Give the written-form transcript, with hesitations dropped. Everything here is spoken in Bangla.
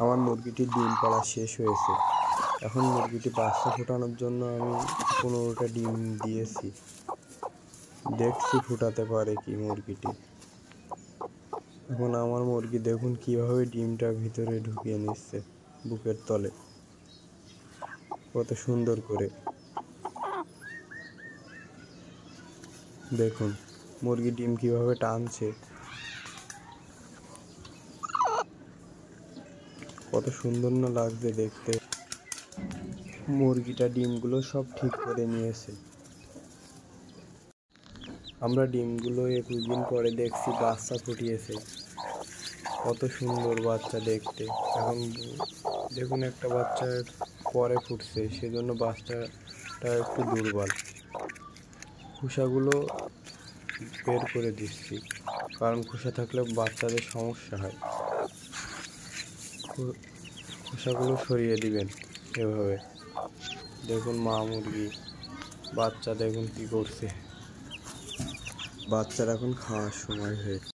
আমার মুরগিটির ডিম পাড়া শেষ হয়েছে। এখন মুরগিটি বাচ্চা ফোটানোর জন্য আমি 15টা ডিম দিয়েছি। দেখছি ফুটাতে পারে কি মুরগিটি। এখন আমার মুরগি দেখুন কিভাবে ডিমটা ভিতরে ঢুকিয়ে নিচ্ছে বুকের তলে, কত সুন্দর করে। দেখুন মুরগি ডিম কিভাবে টানছে, কত সুন্দর না লাগছে দেখতে। মুরগিটা ডিমগুলো সব ঠিক করে নিয়েছে। আমরা ডিমগুলো 21 দিন পরে দেখছি বাচ্চা ফুটিয়েছে, কত সুন্দর বাচ্চা দেখতে। এখন দেখুন একটা বাচ্চা পরে ফুটছে, সেজন্য বাচ্চাটা একটু দুর্বল। খোসাগুলো বের করে দিচ্ছি, কারণ খোসা থাকলে বাচ্চাদের সমস্যা হয়। খোসাগুলো সরিয়ে দিবেন এভাবে। দেখুন মা মুরগি বাচ্চা দেখুন কি করছে। বাচ্চার এখন খাওয়ার সময় হয়েছে।